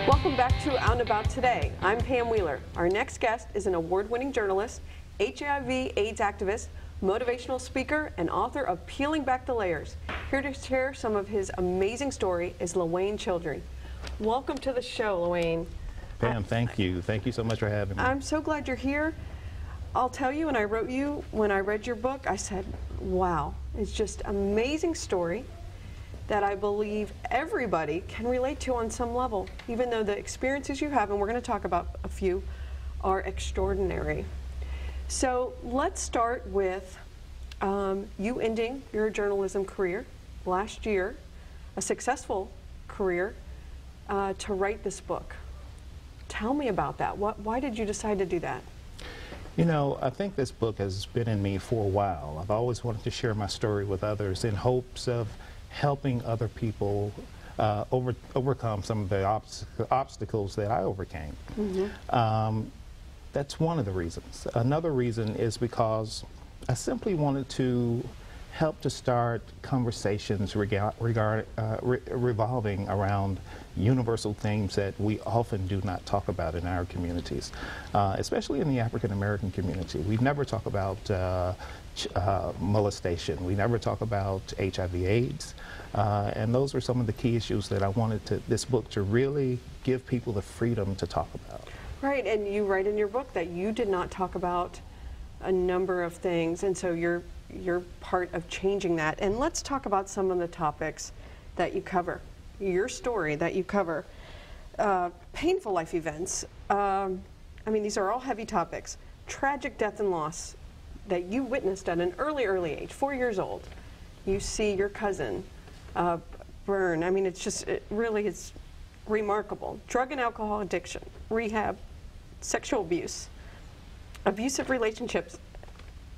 Welcome back to Out and About Today. I'm Pam Wheeler. Our next guest is an award-winning journalist, HIV/AIDS activist, motivational speaker, and author of Peeling Back the Layers. Here to share some of his amazing story is Lawayne Childrey. Welcome to the show, Lawayne. Pam, thank you. Thank you so much for having me. I'm so glad you're here. I'll tell you, when I read your book, I said, wow, it's just amazing story that I believe everybody can relate to on some level, even though the experiences you have, and we're going to talk about a few, are extraordinary. So let's start with you ending your journalism career last year, a successful career, to write this book. Tell me about that. Why did you decide to do that? You know, I think this book has been in me for a while. I've always wanted to share my story with others in hopes of helping other people overcome some of the obstacles that I overcame. Mm-hmm. That's one of the reasons. Another reason is because I simply wanted to help to start conversations revolving around universal themes that we often do not talk about in our communities, especially in the African American community. We never talk about molestation. We never talk about HIV/AIDS, and those are some of the key issues that I wanted this book to really give people the freedom to talk about. Right, and you write in your book that you did not talk about a number of things, and so you're part of changing that. And let's talk about some of the topics that you cover, your story that you cover. Painful life events. I mean, these are all heavy topics. Tragic death and loss that you witnessed at an early age, 4 years old. You see your cousin burn. I mean, it's remarkable. Drug and alcohol addiction, rehab, sexual abuse, abusive relationships.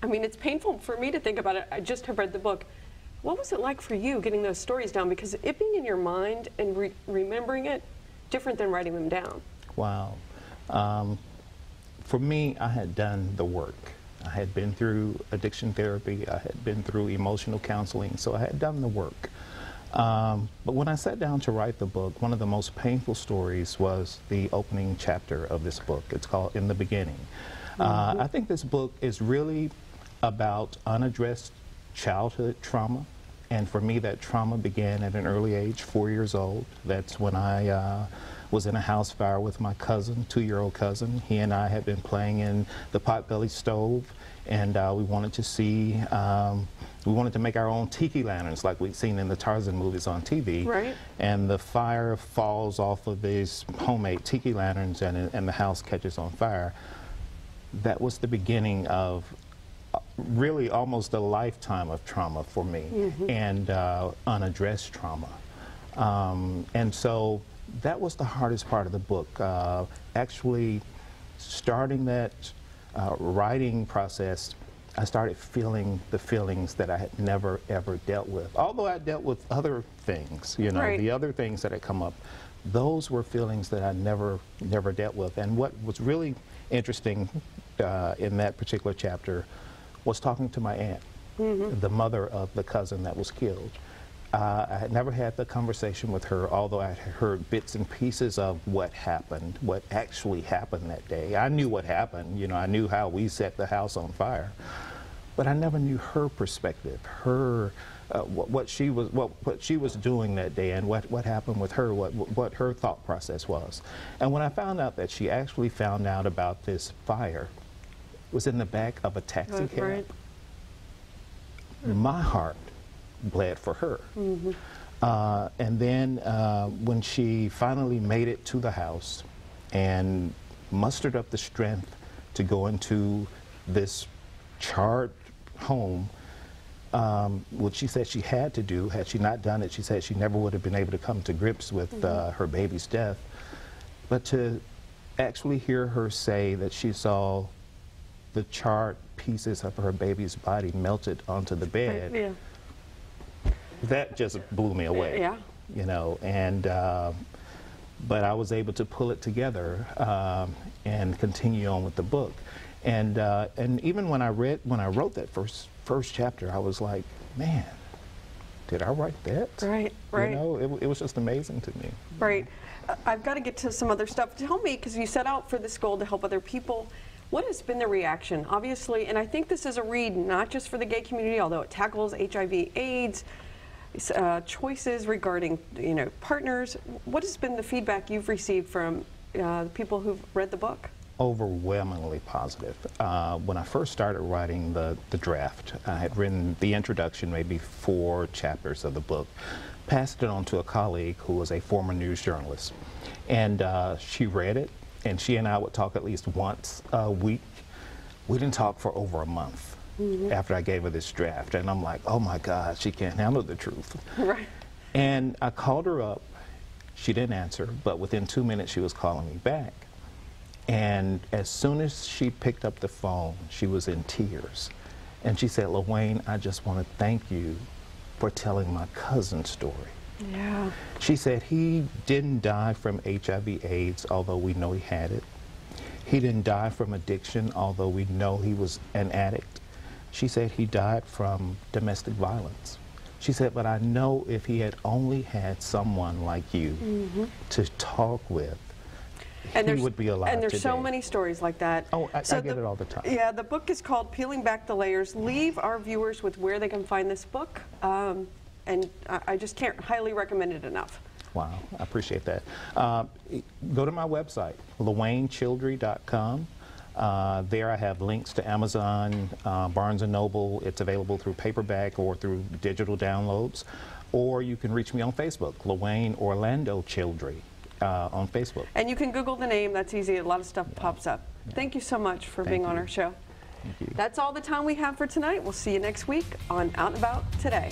I mean, it's painful for me to think about it. I just have read the book. What was it like for you getting those stories down? Because it being in your mind and remembering it, different than writing them down. Wow. For me, I had done the work. I had been through addiction therapy. I had been through emotional counseling, so I had done the work. But when I sat down to write the book, one of the most painful stories was the opening chapter of this book. It's called In the Beginning. Mm-hmm. I think this book is really about unaddressed childhood trauma, and for me that trauma began at an early age, 4 years old. That's when I was in a house fire with my cousin, 2-year-old cousin. He and I had been playing in the potbelly stove, and we wanted to make our own tiki lanterns like we'd seen in the Tarzan movies on TV. Right. And the fire falls off of these homemade tiki lanterns, and the house catches on fire. That was the beginning of really almost a lifetime of trauma for me. Mm-hmm. And unaddressed trauma. And so that was the hardest part of the book. Actually starting that writing process, I started feeling the feelings that I had never ever dealt with. Although I dealt with other things, you know, right. The other things that had come up, those were feelings that I never dealt with. And what was really interesting in that particular chapter was talking to my aunt, mm-hmm. the mother of the cousin that was killed. I had never had the conversation with her, although I had heard bits and pieces of what happened, what actually happened that day. I knew what happened, you know, I knew how we set the house on fire, but I never knew her perspective, her what she was doing that day, and what happened with her, what her thought process was. And when I found out that she actually found out about this fire, it was in the back of a taxi cab. Right. My heart bled for her. Mm-hmm. And then when she finally made it to the house and mustered up the strength to go into this charred home, what she said she had to do, had she not done it, she said she never would have been able to come to grips with mm-hmm. Her baby's death. But to actually hear her say that she saw the charred pieces of her baby's body melted onto the bed, yeah. That just blew me away. Yeah. You know, and but I was able to pull it together and continue on with the book. And even when I wrote that first chapter, I was like, man, did I write that? Right, right. You know, it was just amazing to me. Right. I've got to get to some other stuff. Tell me, because you set out for this goal to help other people, what has been the reaction? Obviously, and I think this is a read not just for the gay community, although it tackles HIV/AIDS, choices regarding, you know, partners. What has been the feedback you've received from the people who've read the book? Overwhelmingly positive. When I first started writing the draft, I had written the introduction, maybe 4 chapters of the book, passed it on to a colleague who was a former news journalist, and she read it, and she and I would talk at least once a week. We didn't talk for over a month after I gave her this draft, and I'm like, oh my God, she can't handle the truth. Right. And I called her up. She didn't answer, but within 2 minutes she was calling me back. And as soon as she picked up the phone, she was in tears. And she said, Lawayne, I just want to thank you for telling my cousin's story. Yeah. She said he didn't die from HIV/AIDS, although we know he had it. He didn't die from addiction, although we know he was an addict. She said he died from domestic violence. She said, but I know if he had only had someone like you to talk with, and he would be alive And there's today. so many stories like that. Oh, I get it all the time. Yeah, the book is called Peeling Back the Layers. Leave our viewers with where they can find this book. And I just can't highly recommend it enough. Wow, I appreciate that. Go to my website, LawayneChildrey.com. There I have links to Amazon, Barnes & Noble. It's available through paperback or through digital downloads. Or you can reach me on Facebook, Lawayne Orlando Childrey on Facebook. And you can Google the name. That's easy. A lot of stuff pops up. Yeah. Thank you so much for being on our show. Thank you. That's all the time we have for tonight. We'll see you next week on Out and About Today.